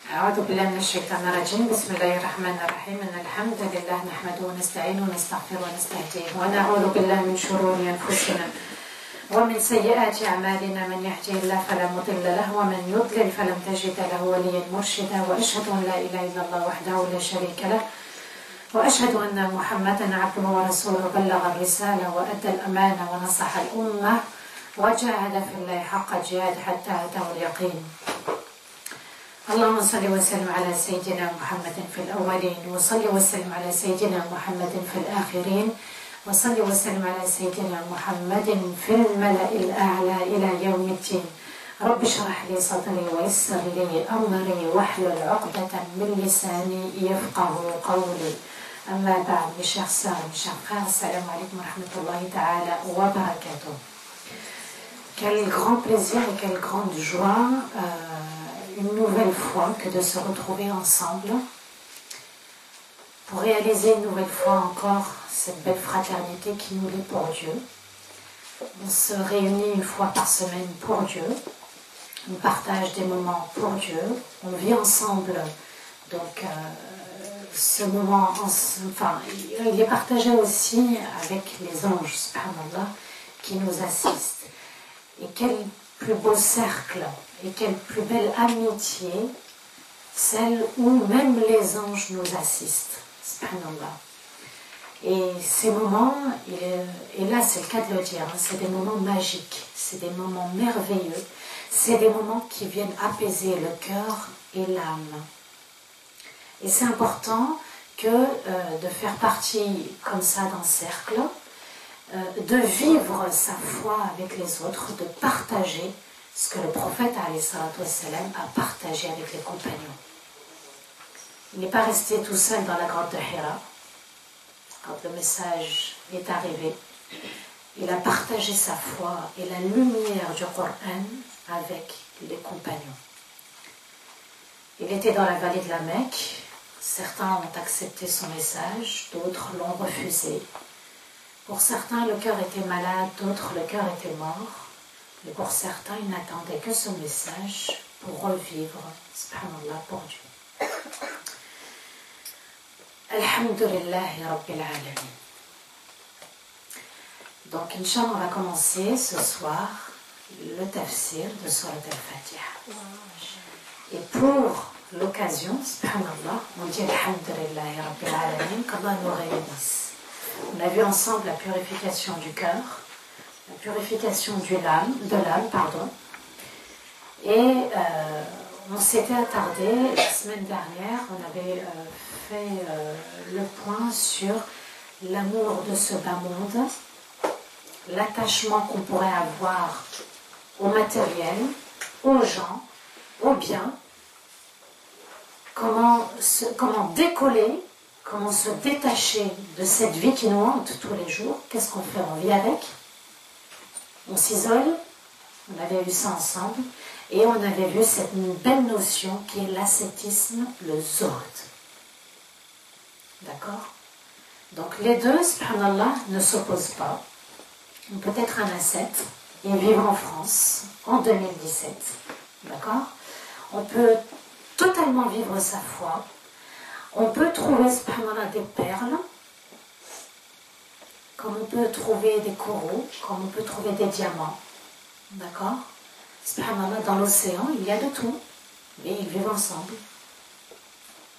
أعوذ بالله من الشيطان الرجيم. بسم الله الرحمن الرحيم. إن الحمد لله نحمده ونستعينه ونستغفره ونستهديه ونعوذ بالله من شرور أنفسنا ومن سيئات أعمالنا. من يهده الله فلا مضل له ومن يضلل فلن تجد له وليا مرشدا. وأشهد أن لا إله إلا الله وحده لا شريك له وأشهد أن محمدا عبده ورسوله بلغ الرسالة وأدى الأمانة ونصح الأمة وجاهد في الله حق الجهاد حتى أتاه اليقين. اللهم صل وسلم على سيدنا محمد في الأولين وصل وسلم على سيدنا محمد في الآخرين وصل وسلم على سيدنا محمد في الملأ الأعلى إلى يوم الدين. رب اشرح لي صدري ويسر لي أمري واحلل عقدة من لساني يفقه قولي. أما بعد mes chers sœurs, mes chers frères, assalamu alaikum wa rahmatullahi ta'ala wa barakatuh. Quel grand plaisir et quelle grande joie une nouvelle fois que de se retrouver ensemble pour réaliser une nouvelle fois encore cette belle fraternité qui nous lie pour Dieu. On se réunit une fois par semaine pour Dieu, on partage des moments pour Dieu, on vit ensemble. Donc ce moment, enfin, il est partagé aussi avec les anges, subhanallah, qui nous assistent. Et quel plus beau cercle et quelle plus belle amitié, celle où même les anges nous assistent, subhanallah. Et ces moments, et là c'est le cas de le dire, c'est des moments magiques, c'est des moments merveilleux, c'est des moments qui viennent apaiser le cœur et l'âme. Et c'est important que de faire partie comme ça d'un cercle, de vivre sa foi avec les autres, de partager ce que le prophète a partagé avec les compagnons. Il n'est pas resté tout seul dans la grotte de Hira. Quand le message est arrivé, il a partagé sa foi et la lumière du Coran avec les compagnons. Il était dans la vallée de la Mecque. Certains ont accepté son message, d'autres l'ont refusé. Pour certains, le cœur était malade, d'autres, le cœur était mort. Et pour certains, ils n'attendaient que ce message pour revivre, subhanallah, pour Dieu. Alhamdulillahi Rabbil Alamin. Donc, Inch'Allah, on va commencer ce soir le tafsir de Surat Al-Fatiha. Et pour l'occasion, subhanallah, on dit Alhamdulillahi Rabbil Alamin, qu'Allah nous réunisse. On a vu ensemble la purification du cœur, la purification de l'âme, et on s'était attardé la semaine dernière, on avait fait le point sur l'amour de ce bas monde, l'attachement qu'on pourrait avoir au matériel, aux gens, aux biens, comment décoller, comment se détacher de cette vie qui nous hante tous les jours. Qu'est-ce qu'on fait? On vit avec, on s'isole. On avait vu ça ensemble. Et on avait vu cette belle notion qui est l'ascétisme, le zuhd. D'accord? Donc les deux, subhanallah, ne s'opposent pas. On peut être un ascète et vivre en France en 2017. D'accord? On peut totalement vivre sa foi. On peut trouver, subhanallah, des perles, comme on peut trouver des coraux, comme on peut trouver des diamants. D'accord? Subhanallah, dans l'océan, il y a de tout, mais ils vivent ensemble.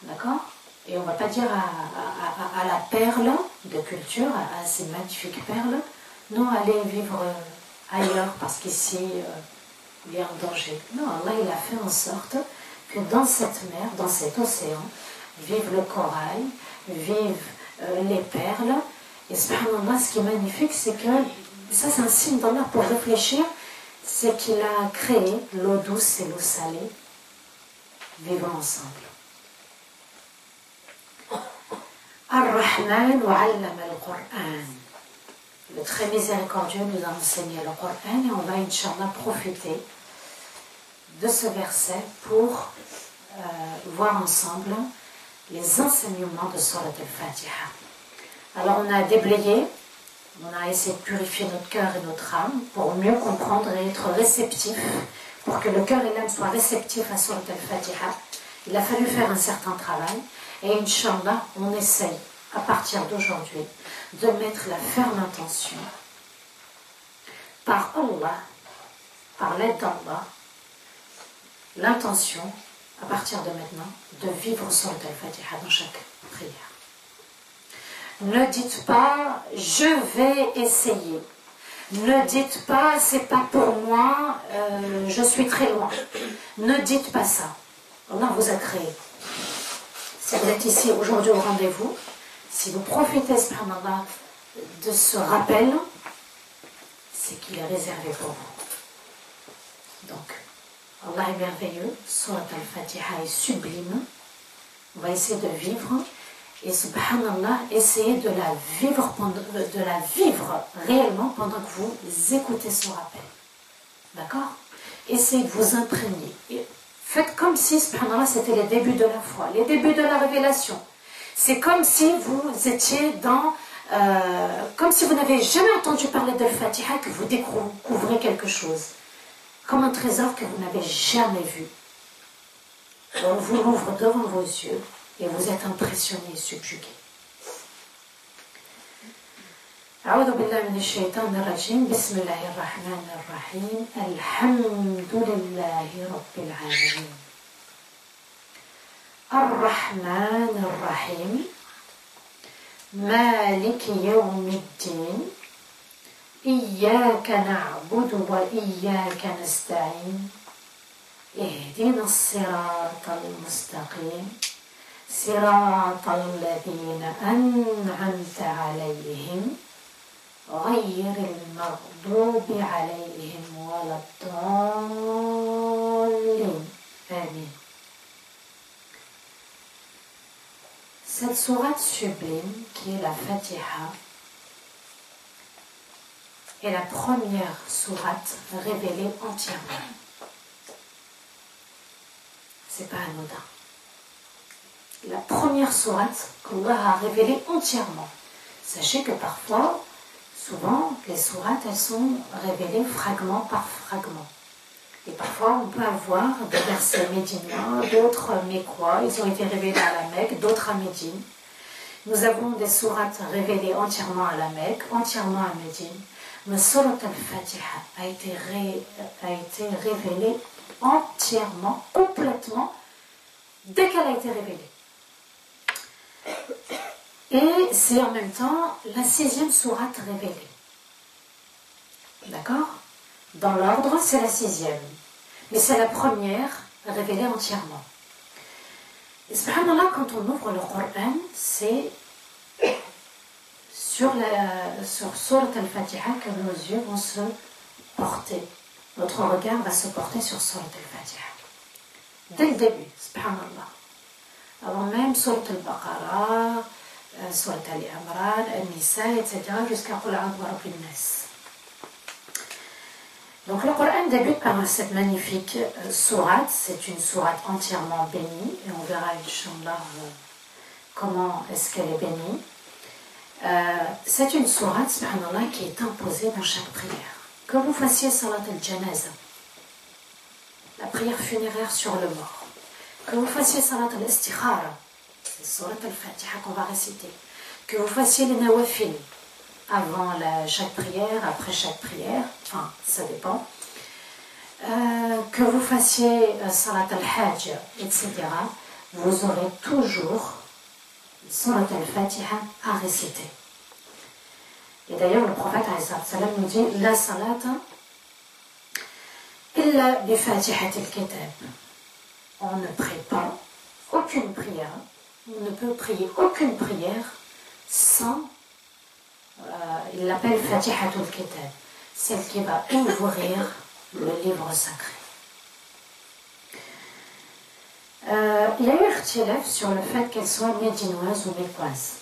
D'accord? Et on ne va pas dire à la perle de culture, à ces magnifiques perles, non, allez vivre ailleurs parce qu'ici, il y a un danger. Non, Allah, il a fait en sorte que dans cette mer, dans cet océan, vive le corail, vive les perles. Et subhanallah, ce qui est magnifique, c'est que, ça c'est un signe d'Allah pour réfléchir, c'est qu'il a créé l'eau douce et l'eau salée vivant ensemble. Ar-Rahman wa 'allama al-Qur'an. Le très miséricordieux nous a enseigné le Coran et on va, Inch'Allah, profiter de ce verset pour voir ensemble les enseignements de Surat Al-Fatiha. Alors on a déblayé, on a essayé de purifier notre cœur et notre âme pour mieux comprendre et être réceptif, pour que le cœur et l'âme soient réceptifs à Surat Al-Fatiha Il a fallu faire un certain travail et Inch'Allah, on essaye à partir d'aujourd'hui de mettre la ferme intention par Allah, par l'aide d'Allah, l'intention à partir de maintenant de vivre Surat al-Fatiha dans chaque prière. Ne dites pas je vais essayer. Ne dites pas c'est pas pour moi, je suis très loin. Ne dites pas ça. Allah vous a créé. Si vous êtes ici aujourd'hui au rendez-vous, si vous profitez subhanallah de ce rappel, c'est qu'il est réservé pour vous. Donc, Allah est merveilleux, Surat al-Fatiha est sublime. On va essayer de vivre et subhanallah, essayez de la vivre réellement pendant que vous écoutez ce rappel. D'accord? Essayez de vous imprégner. Et faites comme si, subhanallah, c'était les débuts de la foi, les débuts de la révélation. C'est comme si vous étiez dans... comme si vous n'avez jamais entendu parler d'Al-Fatiha, que vous découvrez quelque chose. Comme un trésor que vous n'avez jamais vu. On vous l'ouvre devant vos yeux et vous êtes impressionné et subjugué. أعوذ بالله من الشيطان الرجيم بسم الله الرحمن الرحيم الحمد لله رب العالمين الرحمن الرحيم مالك يوم الدين إياك نعبد وإياك نستعين اهدنا الصراط المستقيم صراط الذين أنعمت عليهم غير المغضوب عليهم ولا الضالين آمين. Cette sourate sublime qui est la Fatiha est la première sourate révélée entièrement. C'est pas anodin. La première sourate qu'Allah a révélée entièrement. Sachez que parfois, souvent, les sourates, elles sont révélées fragment par fragment. Et parfois, on peut avoir des versets médinois, d'autres mécois. Ils ont été révélés à la Mecque, d'autres à Médine. Nous avons des sourates révélées entièrement à la Mecque, entièrement à Médine. Mais Surat al-Fatiha a été révélée entièrement, complètement, dès qu'elle a été révélée. Et c'est en même temps la 6e sourate révélée. D'accord? Dans l'ordre, c'est la 6e. Mais c'est la première révélée entièrement. Et subhanallah, quand on ouvre le Coran, c'est sur Surat al-Fatiha que nos yeux vont se porter. Notre regard va se porter sur Surat al-Fatiha. Dès le début, subhanallah. Avant même Surat al-Baqarah, Surat al-Imran, al-Nisa, etc. jusqu'à Qul a'udhu bi rabbin nas. Donc le Coran débute par cette magnifique sourate. C'est une sourate entièrement bénie. Et on verra, Inch'Allah, comment est-ce qu'elle est bénie. C'est une sourate, subhanallah, qui est imposée dans chaque prière. Que vous fassiez salat al-janaza, la prière funéraire sur le mort. Que vous fassiez salat al-istikhara, c'est surat al-Fatiha qu'on va réciter. Que vous fassiez les nawafil, avant chaque prière, après chaque prière, enfin, ça dépend. Que vous fassiez salat al-hajj, etc. Vous aurez toujours surat al-Fatiha à réciter. Et d'ailleurs, le prophète nous dit la salata illa bi fatihat al-kitab. On ne prie pas aucune prière, on ne peut prier aucune prière sans, il l'appelle fatihat al-kitab, celle qui va ouvrir le livre sacré. Il y a eu ikhtilaf sur le fait qu'elle soit médinoise ou mécoise.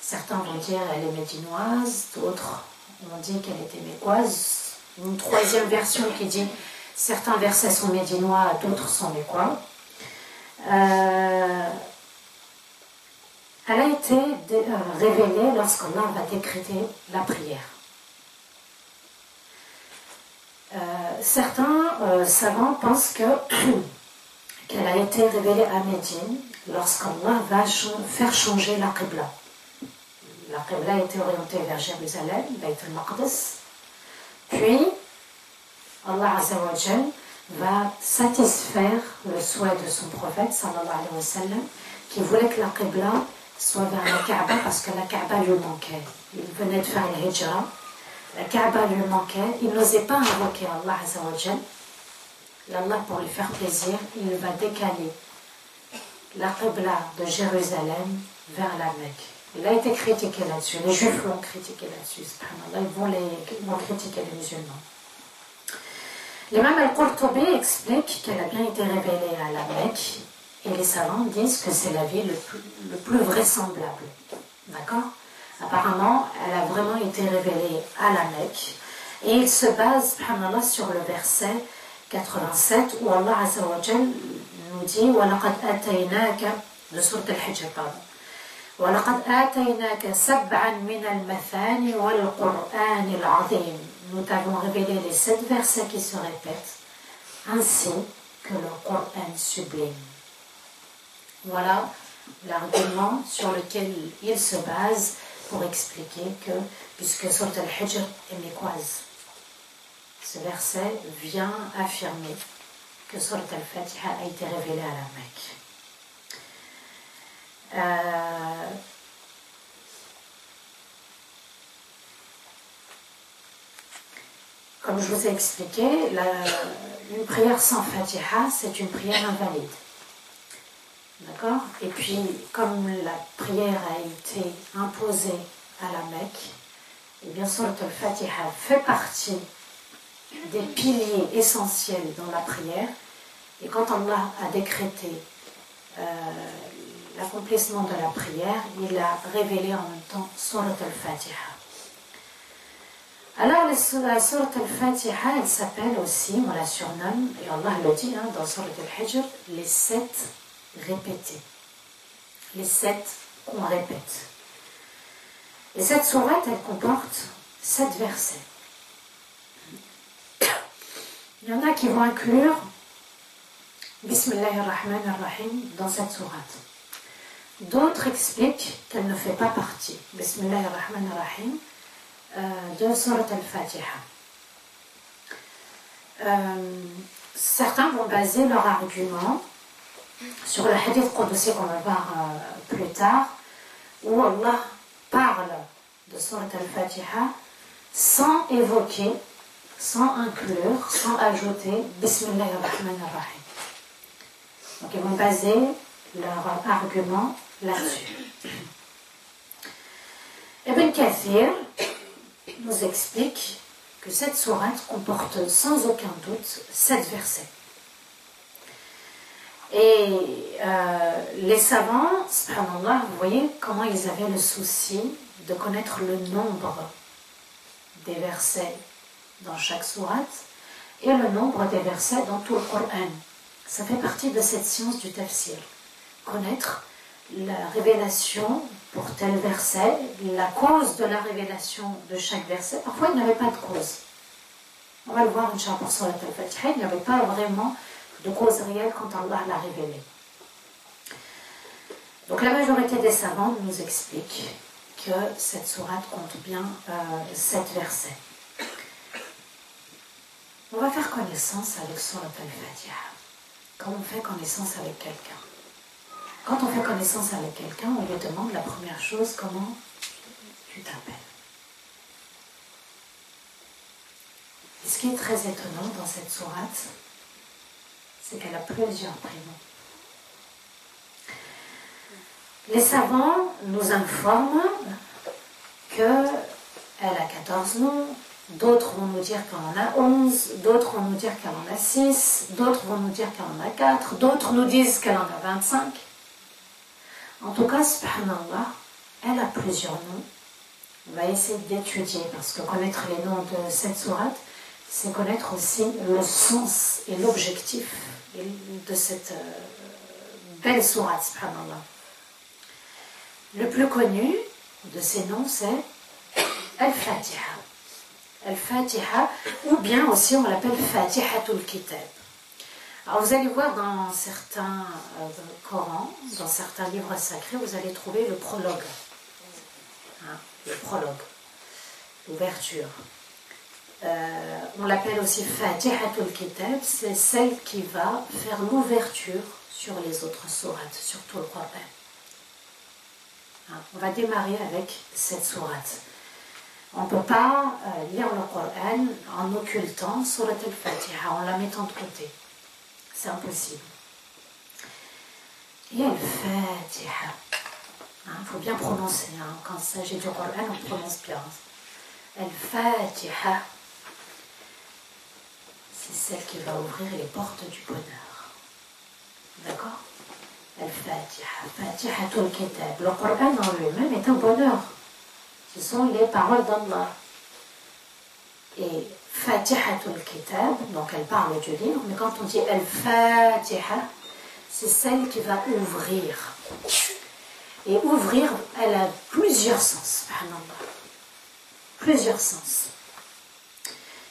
Certains vont dire qu'elle est médinoise, d'autres ont dit qu'elle était mécoise. Une troisième version qui dit certains versets sont médinois, d'autres sont mécois. Elle a été révélée lorsqu'Allah va décréter la prière. Certains savants pensent qu'elle a été révélée à Médine lorsqu'Allah va faire changer la Qibla. La Qibla était orientée vers Jérusalem, Bayt al-Maqdis. Puis, Allah Azza wa Jal va satisfaire le souhait de son prophète, sallallahu alayhi wa sallam, qui voulait que la Qibla soit vers la Kaaba parce que la Kaaba lui manquait. Il venait de faire le Hijra, la Kaaba lui manquait, il n'osait pas invoquer Allah Azza wa Jal. Allah, pour lui faire plaisir, il va décaler la Qibla de Jérusalem vers la Mecque. Il a été critiqué là-dessus, les Juifs l'ont critiqué là-dessus, subhanallah, ils vont critiquer les musulmans. L'imam al-Qurtubi explique qu'elle a bien été révélée à la Mecque et les savants disent que c'est la ville le plus vraisemblable. D'accord? Apparemment, elle a vraiment été révélée à la Mecque et il se base, subhanallah, sur le verset 87 où Allah Azza wa Jal nous dit وَلَقَدْ آتَيْنَاكَ de sourate al-Hijr, pardon. وَلَقَدْ آتَيْنَاكَ سَبْعًا مِنَ الْمَثَانِ وَالْقُرْآنِ الْعَظِيمِ. Nous t'avons révélé les 7 versets qui se répètent, ainsi que le Coran sublime. Voilà l'argument sur lequel il se base pour expliquer que, puisque sourate al-Hijr est mécoise, ce verset vient affirmer que sourate al-Fatiha a été révélée à la Mecque. Comme je vous ai expliqué, une prière sans Fatiha, c'est une prière invalide. D'accord? Et puis, comme la prière a été imposée à la Mecque, et bien sûr, le Fatiha fait partie des piliers essentiels dans la prière. Et quand Allah a décrété l'accomplissement de la prière, il a révélé en même temps Surat al-Fatiha. Alors, la Surat al-Fatiha, elle s'appelle aussi, on la surnomme, et Allah le dit dans Surat al-Hijr, les 7 répétés. Les 7 qu'on répète. Et cette sourate, elle comporte 7 versets. Il y en a qui vont inclure Bismillahirrahmanirrahim dans cette sourate. D'autres expliquent qu'elle ne fait pas partie, Bismillahirrahmanirrahim, de Surat al-Fatiha. Certains vont baser leur argument sur le hadith Qudsi qu'on va voir plus tard, où Allah parle de Surat al-Fatiha sans évoquer, sans inclure, sans ajouter Bismillahirrahmanirrahim. Donc ils vont baser leur argument là-dessus. Ibn Kathir nous explique que cette sourate comporte sans aucun doute 7 versets. Et les savants, subhanallah, vous voyez comment ils avaient le souci de connaître le nombre des versets dans chaque sourate et le nombre des versets dans tout le Coran. Ça fait partie de cette science du tafsir. Connaître la révélation pour tel verset, la cause de la révélation de chaque verset. Parfois, il n'y avait pas de cause. On va le voir, Inch'Allah, pour Surat al-Fatiha, il n'y avait pas vraiment de cause réelle quand Allah l'a révélé. Donc la majorité des savants nous expliquent que cette sourate compte bien 7 versets. On va faire connaissance avec Surat al-Fatiha. Quand on fait connaissance avec quelqu'un. Quand on fait connaissance avec quelqu'un, on lui demande la première chose, comment tu t'appelles. Et ce qui est très étonnant dans cette sourate, c'est qu'elle a plusieurs prénoms. Les savants nous informent qu'elle a 14 noms, d'autres vont nous dire qu'elle en a 11, d'autres vont nous dire qu'elle en a 6, d'autres vont nous dire qu'elle en a 4, d'autres nous disent qu'elle en a 25. En tout cas, subhanallah, elle a plusieurs noms. On va essayer d'étudier, parce que connaître les noms de cette sourate, c'est connaître aussi le sens et l'objectif de cette belle sourate, subhanallah. Le plus connu de ces noms, c'est Al-Fatiha. Al-Fatiha, ou bien aussi on l'appelle Fatihatul Kitab. Alors vous allez voir dans certains Corans, dans certains livres sacrés, vous allez trouver le prologue. Hein, le prologue, l'ouverture. On l'appelle aussi Fatihatul Kitab, c'est celle qui va faire l'ouverture sur les autres sourates, sur tout le Coran. Hein, on va démarrer avec cette sourate. On ne peut pas lire le Coran en occultant Surat al-Fatiha, en la mettant de côté. C'est impossible. Et al-Fatiha. Il faut bien prononcer. Hein. Quand il s'agit du Coran, on prononce bien. Al-Fatiha. C'est celle qui va ouvrir les portes du bonheur. D'accord? Al-Fatiha. Fatihatul Kitab. Le Coran en lui-même est un bonheur. Ce sont les paroles d'Allah. Et Fatihatul Kitab, donc elle parle du livre, mais quand on dit Al-Fatiha, c'est celle qui va ouvrir. Et ouvrir, elle a plusieurs sens, subhanallah. Plusieurs sens.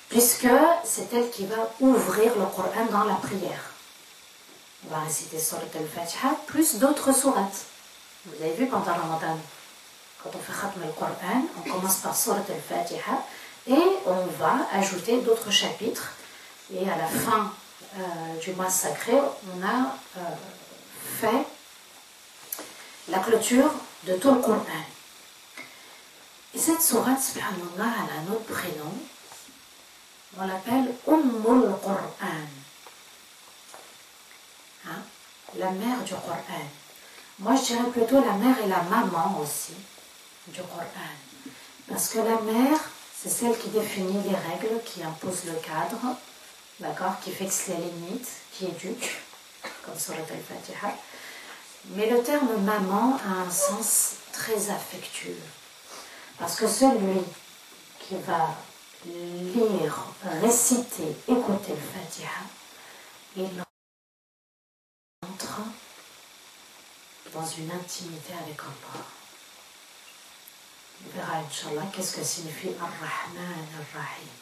Puisque c'est elle qui va ouvrir le Coran dans la prière. On va réciter Surat Al-Fatiha, plus d'autres sourates. Vous avez vu pendant Ramadan, quand on fait Khatm al-Qur'an, on commence par Surat Al-Fatiha et on va ajouter d'autres chapitres. Et à la fin du mois sacré, on a fait la clôture de tout le Coran. Et cette sourate, subhanallah, elle a un autre prénom. On l'appelle Ummul Qur'an. Hein? La mère du Coran. Moi, je dirais plutôt la mère et la maman aussi du Coran. Parce que la mère, c'est celle qui définit les règles, qui impose le cadre, d'accord, qui fixe les limites, qui éduque, comme Surat Al-Fatiha. Mais le terme maman a un sens très affectueux. Parce que celui qui va lire, réciter, écouter le Fatiha, il entre dans une intimité avec Allah. On verra, Inch'Allah, qu'est-ce que signifie Ar-Rahman Ar-Rahim.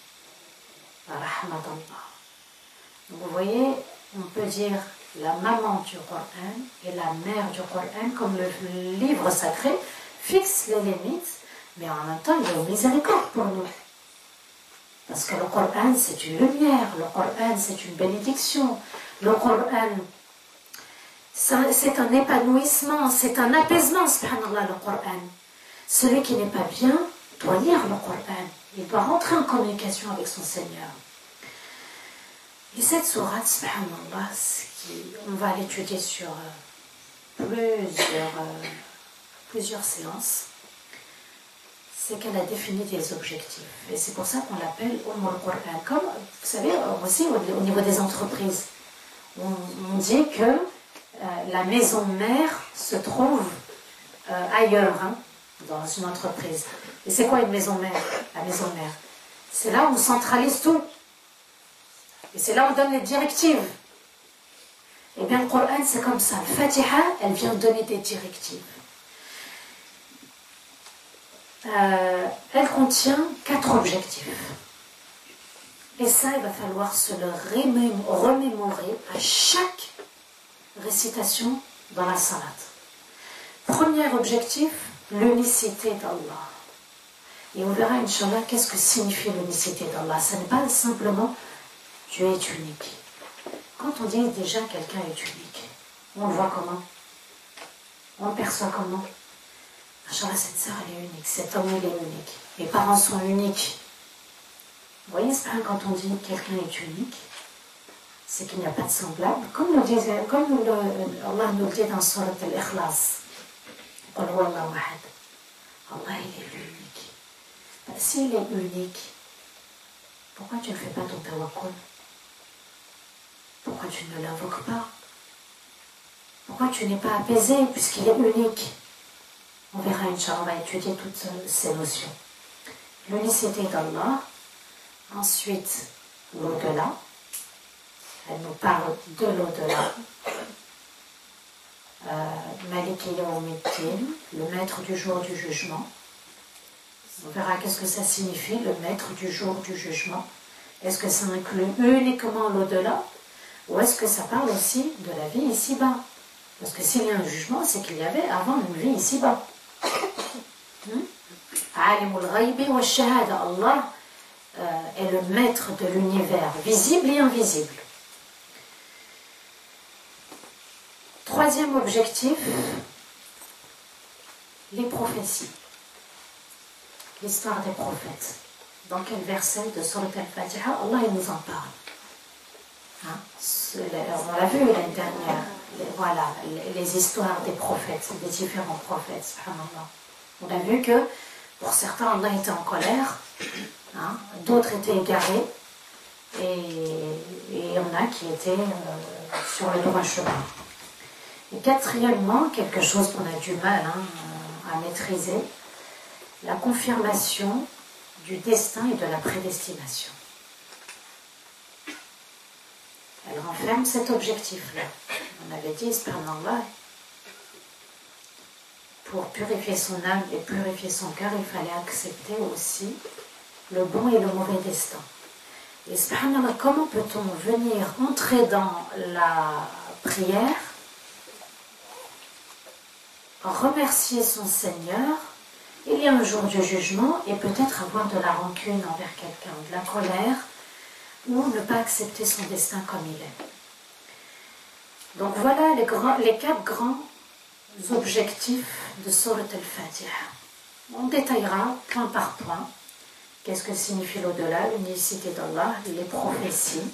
La Rahmat Allah. Donc vous voyez, on peut dire la maman du Coran et la mère du Coran, comme le livre sacré fixe les limites, mais en même temps, il y a une miséricorde pour nous. Parce que le Coran, c'est une lumière, le Coran, c'est une bénédiction, le Coran, c'est un épanouissement, c'est un apaisement, subhanallah, le Coran. Celui qui n'est pas bien doit lire le Coran, il doit rentrer en communication avec son Seigneur. Et cette sourate, subhanallah, on va l'étudier sur plusieurs séances, c'est qu'elle a défini des objectifs. Et c'est pour ça qu'on l'appelle Ummul Qur'an. Comme, vous savez, aussi au niveau des entreprises, on dit que la maison mère se trouve ailleurs, hein, dans une entreprise. Et c'est quoi une maison mère? La maison mère, c'est là où on centralise tout. Et c'est là où on donne les directives. Et bien le Coran, c'est comme ça. Le Fatiha, elle vient donner des directives. Elle contient 4 objectifs. Et ça, il va falloir se le remémorer à chaque récitation dans la salade. Premier objectif, l'unicité d'Allah. Et on verra, Inch'Allah, qu'est-ce que signifie l'unicité d'Allah. Ce n'est pas simplement Dieu est unique. Quand on dit déjà quelqu'un est unique, on le voit comment? On le perçoit comment? Inch'Allah, cette sœur, elle est unique, cet homme, il est unique. Les parents sont uniques. Vous voyez, c'est pas quand on dit quelqu'un est unique, c'est qu'il n'y a pas de semblable. Comme Allah nous le dit dans Surat Al-Ikhlas. Allah, il est unique. S'il est unique, pourquoi tu ne fais pas ton tawakkul? Pourquoi tu ne l'invoques pas? Pourquoi tu n'es pas apaisé puisqu'il est unique? On verra, Inch'Allah, on va étudier toutes ces notions. L'unicité d'Allah, ensuite l'au-delà. Elle nous parle de l'au-delà. Maliki Yawmiddin, le maître du jour du jugement. On verra qu'est-ce que ça signifie, le maître du jour du jugement. Est-ce que ça inclut uniquement l'au-delà Ou est-ce que ça parle aussi de la vie ici-bas? Parce que s'il y a un jugement, c'est qu'il y avait avant une vie ici-bas. Alimul ghaybi wa shahada. Allah est le maître de l'univers, visible et invisible. Troisième objectif, les prophéties. L'histoire des prophètes. Dans quel verset de Surat al-Fatiha, Allah il nous en parle. On l'a vu l'année dernière, voilà, les histoires des prophètes, des différents prophètes, subhanallah. On a vu que pour certains, Allah était en colère, d'autres étaient égarés, et il y en a qui étaient sur le droit chemin. Et quatrièmement, quelque chose qu'on a du mal à maîtriser, la confirmation du destin et de la prédestination. Elle renferme cet objectif-là. On avait dit, subhanallah, pour purifier son âme et purifier son cœur, il fallait accepter aussi le bon et le mauvais destin. Et subhanallah, comment peut-on venir entrer dans la prière, remercier son Seigneur, il y a un jour du jugement, et peut-être avoir de la rancune envers quelqu'un, de la colère, ou ne pas accepter son destin comme il est. Donc voilà les 4 grands objectifs de Surat al-Fatiha. On détaillera point par point qu'est-ce que signifie l'au-delà, l'unicité d'Allah, les prophéties,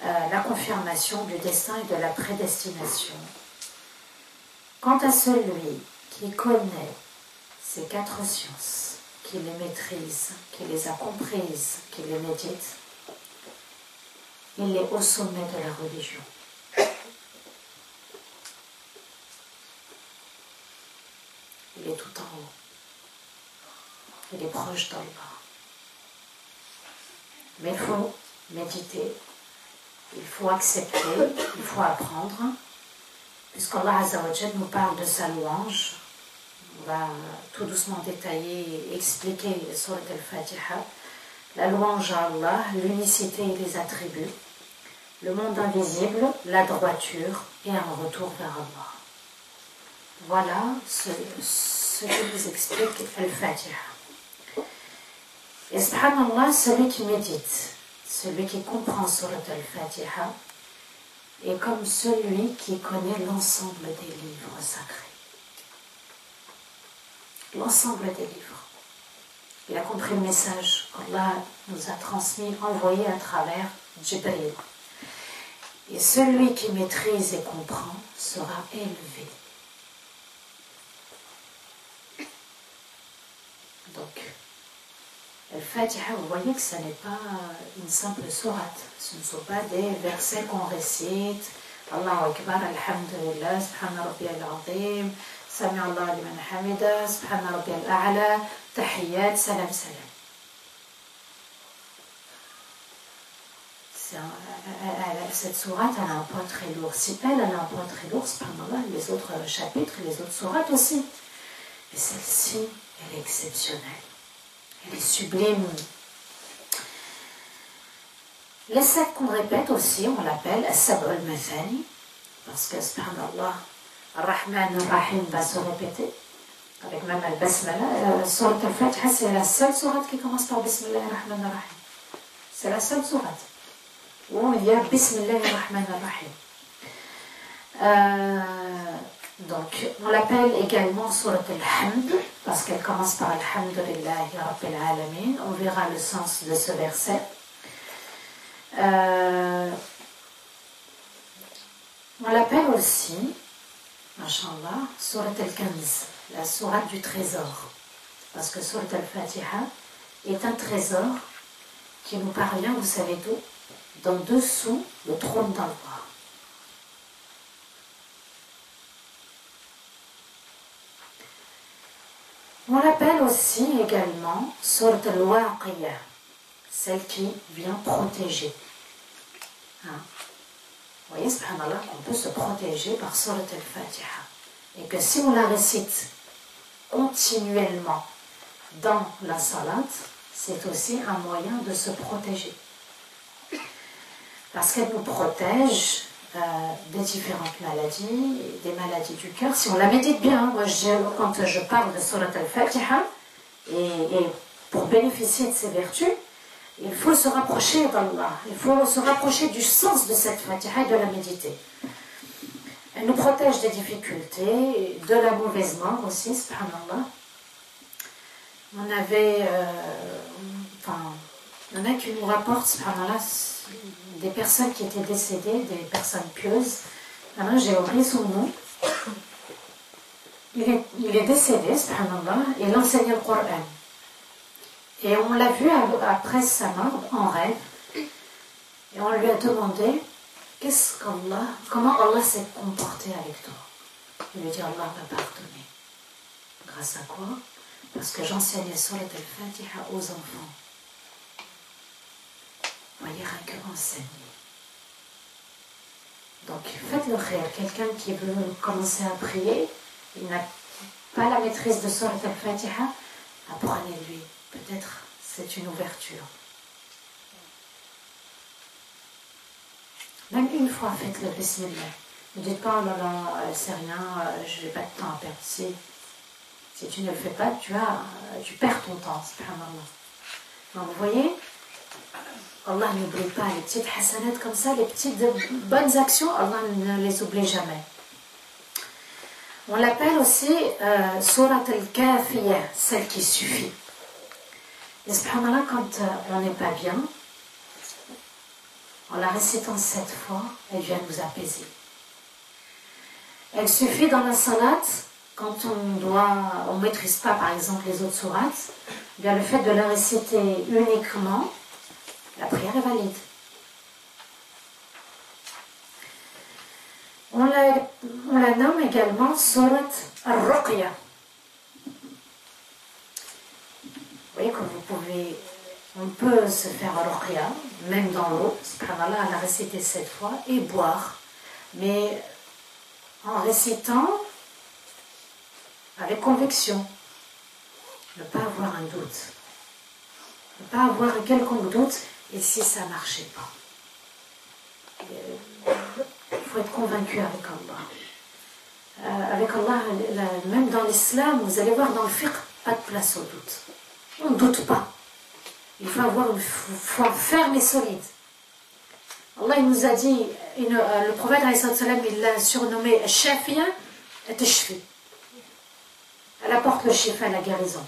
la confirmation du destin et de la prédestination. Quant à celui qui connaît ces 4 sciences, qui les maîtrise, qui les a comprises, qui les médite, il est au sommet de la religion. Il est tout en haut. Il est proche d'Allah. Mais il faut méditer, il faut accepter, il faut apprendre. Puisqu'Allah Azza wa Jal nous parle de sa louange, on va tout doucement détailler et expliquer Surat al-Fatiha. La louange à Allah, l'unicité et les attributs, le monde invisible, la droiture et un retour vers Allah. Voilà ce que nous explique Al-Fatiha. Et subhanallah, celui qui médite, celui qui comprend Surat al-Fatiha, est comme celui qui connaît l'ensemble des livres sacrés. L'ensemble des livres. Il a compris le message qu'Allah nous a transmis, envoyé à travers Jibril. Et celui qui maîtrise et comprend sera élevé. Donc, Al-Fatiha, vous voyez que ce n'est pas une simple sourate. Ce ne sont pas des versets qu'on récite. Allahu Akbar, Alhamdulillah, Subhana Rabbi al-Azim, Sami Allah liman hamida, Subhana Rabbi al-A'la, Tahiyyat, Salam Salam. Cette sourate, elle a un poids très lourd. Si elle a un poids très lourd, subhanallah, les autres chapitres, les autres sourates aussi. Mais celle-ci, elle est exceptionnelle. Elle est sublime. Les 7 qu'on répète aussi, on l'appelle As-Sab'u al-Mathani, parce que, subhanallah, Ar-Rahman Ar-Rahim va se répéter, avec même Al-Basmala. Surat al-Fatiha, c'est la seule sourate qui commence par Bismillah Ar-Rahman Ar-Rahim. C'est la seule sourate où il y a Bismillah Ar-Rahman Ar-Rahim. Donc, on l'appelle également Surat al-Hamd, parce qu'elle commence par Alhamdulillahi Rabbil Alamin. On verra le sens de ce verset. On l'appelle aussi, Masha'Allah, Surat al-Kanz, la sourate du trésor. Parce que Surat al-Fatiha est un trésor qui nous parvient, vous savez d'où? D'en dessous le trône d'Allah. On l'appelle aussi également Surat al-Waqiyah, celle qui vient protéger. Vous voyez, subhanallah, qu'on peut se protéger par Surat al-Fatiha. Et que si on la récite continuellement dans la salat, c'est aussi un moyen de se protéger. parce qu'elle nous protège des différentes maladies, des maladies du cœur. Si on la médite bien, moi quand je parle de Surat al-Fatiha, et pour bénéficier de ces vertus, il faut se rapprocher d'Allah, il faut se rapprocher du sens de cette Fatiha et de la méditer. Elle nous protège des difficultés, de la mauvaise mort aussi, subhanallah. On avait, il y en a qui nous rapportent, subhanallah, des personnes qui étaient décédées, des personnes pieuses. Maintenant, j'ai oublié son nom. Il est décédé, subhanallah, et il enseignait le Coran. Et on l'a vu après sa mort en rêve, et on lui a demandé comment Allah s'est comporté avec toi. Il lui dit Allah m'a pardonné. Grâce à quoi? Parce que j'enseignais Surat al-Fatiha aux enfants. Voyez, rien que enseigner. Donc faites le khayr. Quelqu'un qui veut commencer à prier, il n'a pas la maîtrise de Surat al-Fatiha, apprenez-lui. Peut-être c'est une ouverture. Même une fois, faites le bismillah. Ne dites pas, oh là là, c'est rien, je n'ai pas de temps à perdre. Si tu ne le fais pas, tu perds ton temps, subhanallah. Donc vous voyez, Allah n'oublie pas les petites hasanat comme ça, les petites bonnes actions, Allah ne les oublie jamais. On l'appelle aussi Surat al-Kafiyah, celle qui suffit. Et subhanallah, quand on n'est pas bien, en la récitant 7 fois, elle vient nous apaiser. Elle suffit dans la salat, quand on ne maîtrise pas par exemple les autres sourates, bien le fait de la réciter uniquement, la prière est valide. On la nomme également Surat al-Ruqya. Vous voyez que on peut se faire al-Ruqya, même dans l'eau, subhanallah, la réciter 7 fois et boire. Mais en récitant avec conviction, ne pas avoir un doute, ne pas avoir un quelconque doute, et si ça ne marchait pas. Il faut être convaincu avec Allah. Avec Allah, même dans l'islam, vous allez voir dans le fiqh, pas de place au doute. On ne doute pas. Il faut avoir une foi ferme et solide. Allah il nous a dit, le prophète il l'a surnommé Shafiya et Tashfi. Elle apporte le shifa, la guérison.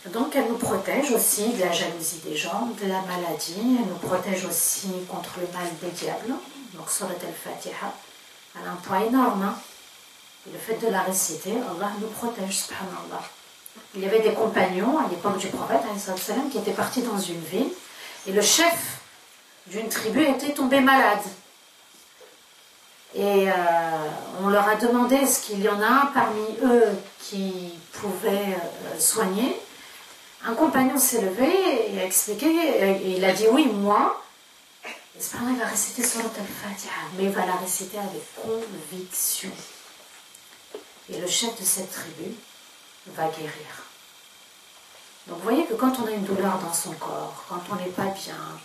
Donc elle nous protège aussi de la jalousie des gens, de la maladie. Elle nous protège aussi contre le mal des diables. Donc Surat al-Fatiha, elle a un poids énorme. Hein? Et le fait de la réciter, Allah nous protège, subhanallah. Il y avait des compagnons à l'époque du prophète qui étaient partis dans une ville et le chef d'une tribu était tombé malade. Et on leur a demandé est-ce qu'il y en a un parmi eux qui pouvait soigner. Un compagnon s'est levé et a expliqué, et il a dit oui, moi. Et cependant, il va réciter Surat al-Fatiha, mais il va la réciter avec conviction. Et le chef de cette tribu va guérir. Donc vous voyez que quand on a une douleur dans son corps, quand on n'est pas bien,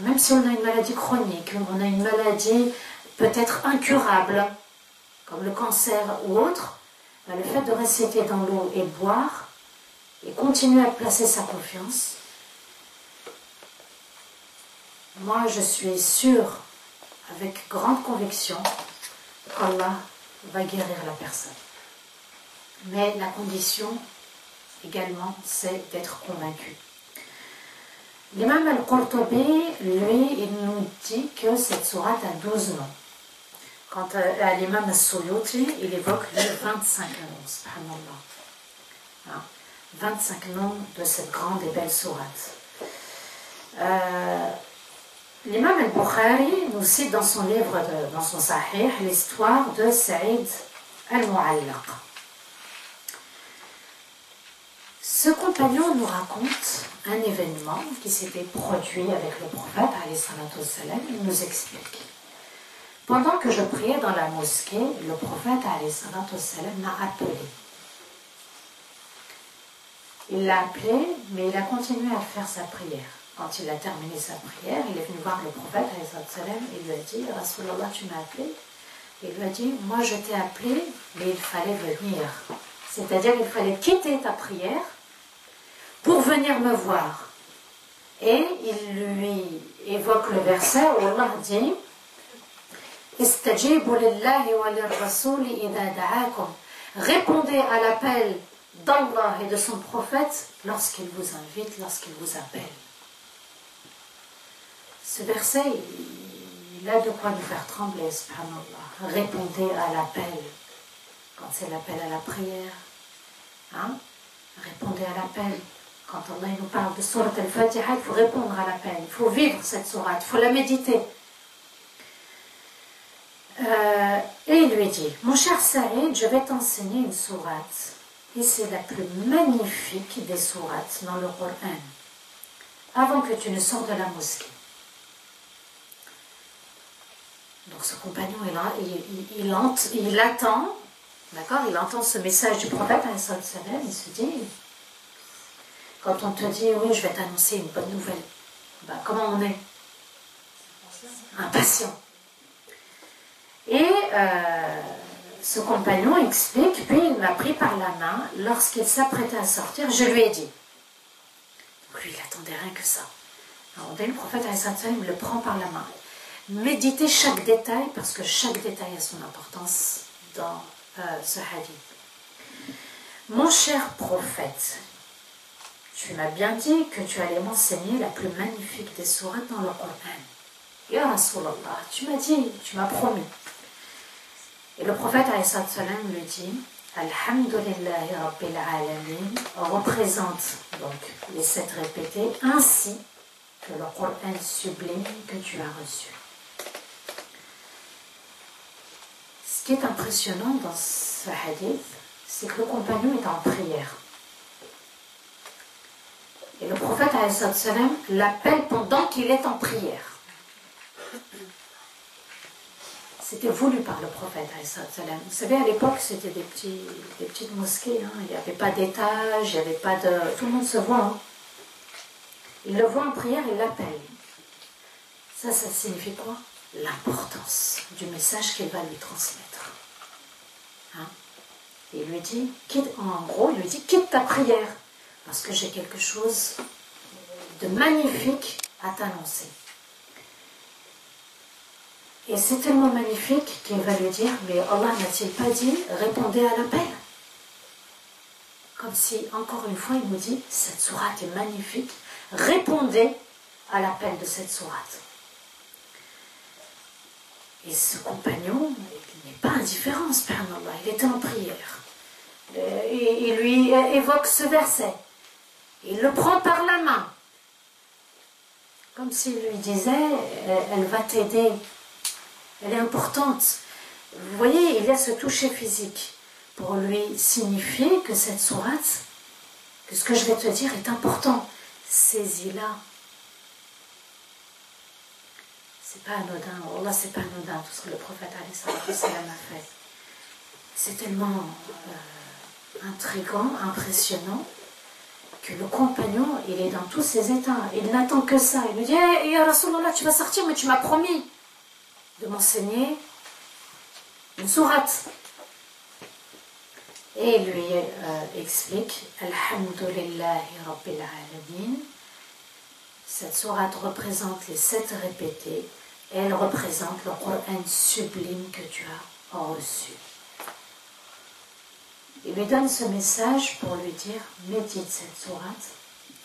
même si on a une maladie chronique, on a une maladie peut-être incurable, comme le cancer ou autre, le fait de réciter dans l'eau et boire, et continuer à placer sa confiance, moi je suis sûre, avec grande conviction, qu'Allah va guérir la personne. Mais la condition également, c'est d'être convaincu. L'imam al-Qurtubi, lui, il nous dit que cette sourate a 12 noms. Quant à l'imam al-Suyuti, il évoque les 25 noms, subhanallah. 25 noms de cette grande et belle sourate. L'imam al-Bukhari nous cite dans son livre, dans son Sahih, l'histoire de Saïd al-Mu'allaq. Ce compagnon nous raconte un événement qui s'était produit avec le prophète, il nous explique. Pendant que je priais dans la mosquée, le prophète m'a appelé. Il l'a appelé, mais il a continué à faire sa prière. quand il a terminé sa prière, il est venu voir le prophète, et lui a dit, Rasulallah, tu m'as appelé? Il lui a dit, moi je t'ai appelé, mais il fallait venir. C'est-à-dire qu'il fallait quitter ta prière pour venir me voir. Et il lui évoque le verset où Allah dit, Istajibu lillahi wa lirrasuli idha da'akum. Répondez à l'appel d'Allah et de son prophète lorsqu'il vous invite, lorsqu'il vous appelle. Ce verset, il a de quoi nous faire trembler, subhanallah. Répondez à l'appel. Quand c'est l'appel à la prière, hein? Répondez à l'appel. Quand Allah nous parle de Surat al-Fatiha, il faut répondre à l'appel. Il faut vivre cette sourate, il faut la méditer. Et il lui dit, mon cher Saïd, je vais t'enseigner une sourate. Et c'est la plus magnifique des sourates dans le Coran. Avant que tu ne sortes de la mosquée. Donc ce compagnon, il attend, d'accord, il entend ce message du prophète, il se dit, quand on te dit, oui, je vais t'annoncer une bonne nouvelle, ben, comment on est? Impatient. Et ce compagnon explique, puis il m'a pris par la main, lorsqu'il s'apprêtait à sortir, je lui ai dit. Donc lui, il attendait rien que ça. Alors, le prophète le prend par la main. Méditez chaque détail, parce que chaque détail a son importance dans ce hadith. Mon cher prophète, tu m'as bien dit que tu allais m'enseigner la plus magnifique des sourates dans le Coran. Ya Rasulallah, tu m'as dit, tu m'as promis. Et le prophète lui dit, Alhamdulillahi Rabbil Alamin, représente donc les 7 répétés, ainsi que le Coran sublime que tu as reçu. Ce qui est impressionnant dans ce hadith, c'est que le compagnon est en prière. Et le prophète l'appelle pendant qu'il est en prière. C'était voulu par le prophète. Vous savez, à l'époque, c'était des petites mosquées. Hein. Il n'y avait pas d'étage, il n'y avait pas de... Tout le monde se voit. Hein. Il le voit en prière, il l'appelle. Ça signifie quoi? L'importance du message qu'il va lui transmettre. Hein? Et il lui dit, en gros, il lui dit, quitte ta prière, parce que j'ai quelque chose de magnifique à t'annoncer. Et c'est tellement magnifique qu'il va lui dire, mais Allah n'a-t-il pas dit, répondez à l'appel? Comme si, encore une fois, il nous dit, cette sourate est magnifique, répondez à l'appel de cette sourate. Et ce compagnon, il n'est pas indifférent, subhanallah, il était en prière. Il lui évoque ce verset. Il le prend par la main. Comme s'il lui disait, elle va t'aider. Elle est importante. Vous voyez, il y a ce toucher physique pour lui signifier que cette sourate, que ce que je vais te dire est important. Saisis-la. C'est pas anodin. Allah, c'est pas anodin tout ce que le prophète a fait. C'est tellement intriguant, impressionnant, que le compagnon, il est dans tous ses états. Il n'attend que ça. Il lui dit, hey, Rasulallah, tu vas sortir, mais tu m'as promis de m'enseigner une sourate. Et il lui explique, Alhamdulillahi Rabbil Alamin. Cette sourate représente les 7 répétés et elle représente le Coran sublime que tu as reçu. Il lui donne ce message pour lui dire, médite cette sourate,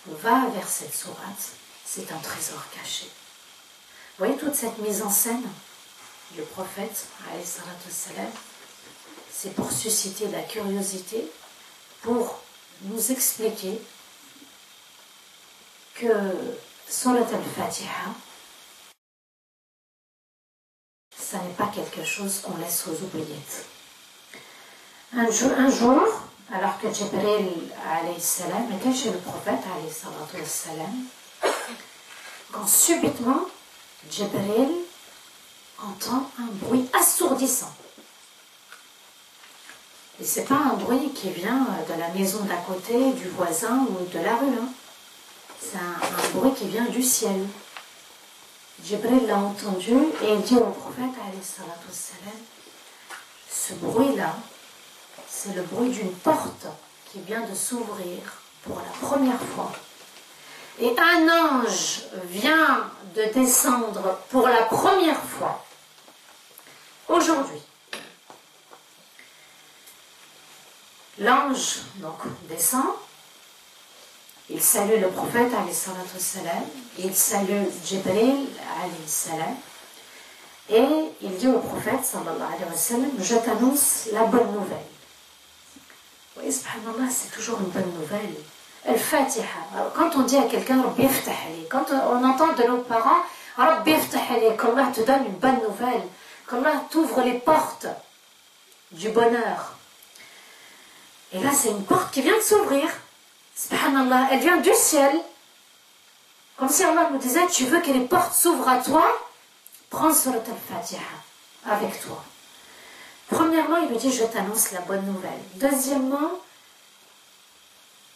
va vers cette sourate, c'est un trésor caché. Vous voyez toute cette mise en scène du prophète, c'est pour susciter la curiosité, pour nous expliquer que Surat al-Fatiha, ça n'est pas quelque chose qu'on laisse aux oubliettes. Un jour, alors que Jibril était chez le prophète, quand subitement, Jibril entend un bruit assourdissant. Et ce n'est pas un bruit qui vient de la maison d'à côté, du voisin ou de la rue. Hein. C'est un bruit qui vient du ciel. Jibril l'a entendu et il dit au prophète, alayhi salatu wassalam, ce bruit-là, c'est le bruit d'une porte qui vient de s'ouvrir pour la première fois. Et un ange vient de descendre pour la première fois aujourd'hui. L'ange donc descend, il salue le prophète alayhi salatu wassalam, il salue Jibril alayhi salam, et il dit au prophète sallallahu alayhi wa sallam, je t'annonce la bonne nouvelle. Oui, subhanallah, c'est toujours une bonne nouvelle. Al-Fatiha. Quand on dit à quelqu'un, quand on entend de nos parents, qu'Allah te donne une bonne nouvelle, qu'Allah t'ouvre les portes du bonheur. Et là, c'est une porte qui vient de s'ouvrir. Subhanallah, elle vient du ciel. Comme si Allah nous disait, tu veux que les portes s'ouvrent à toi, prends surat al-Fatiha avec toi. Premièrement, il lui dit, je t'annonce la bonne nouvelle. Deuxièmement,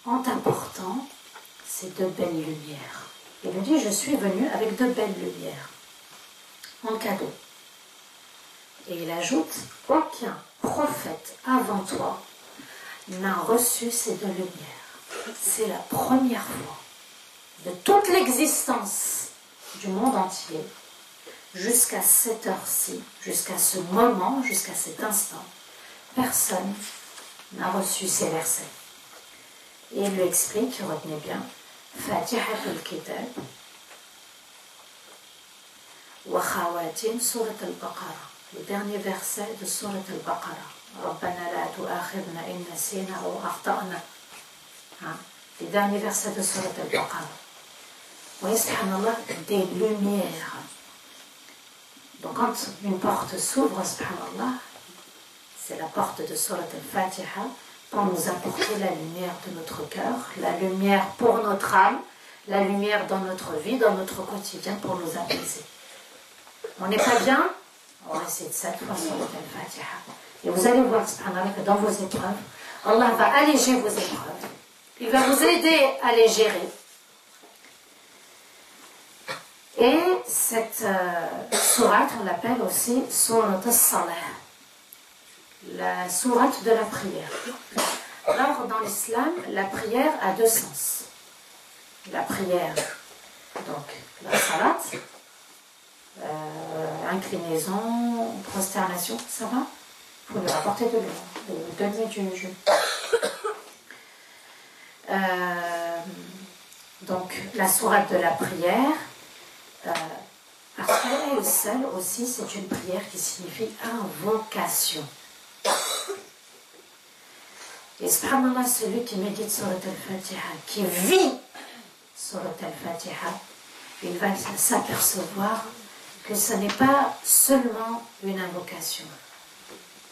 en t'apportant ces deux belles lumières. Il lui dit, je suis venu avec deux belles lumières, en cadeau. Et il ajoute, aucun prophète avant toi n'a reçu ces deux lumières. C'est la première fois de toute l'existence du monde entier, jusqu'à cette heure-ci, jusqu'à ce moment, jusqu'à cet instant, personne n'a reçu ces versets. Et il lui explique, retenez bien, Fatihatul Kitab wa khawatim surat al-Baqarah, le dernier verset de surat al-Baqarah. Rabbana la tu'akhidna in nasina ou akhta'na. Les derniers versets de surat al-Baqarah. Vous voyez, subhanallah, des lumières. Donc quand une porte s'ouvre, subhanallah, c'est la porte de surat al-Fatiha pour nous apporter la lumière de notre cœur, la lumière pour notre âme, la lumière dans notre vie, dans notre quotidien pour nous apaiser. On n'est pas bien, on récite cette fois surat al-Fatiha. Et vous allez voir, subhanallah, que dans vos épreuves, Allah va alléger vos épreuves. Il va vous aider à les gérer. Et cette sourate, on l'appelle aussi sourate al-Salah, la sourate de la prière. Alors, dans l'islam, la prière a deux sens. La prière, donc la salat, inclinaison, prosternation, ça va? Il faut lui rapporter de l'eau, donner du jus. Donc, la sourate de la prière, parce qu'elle seule aussi, c'est une prière qui signifie invocation. Et subhanallah, celui qui médite surat al-Fatiha, qui vit surat al-Fatiha, il va s'apercevoir que ce n'est pas seulement une invocation,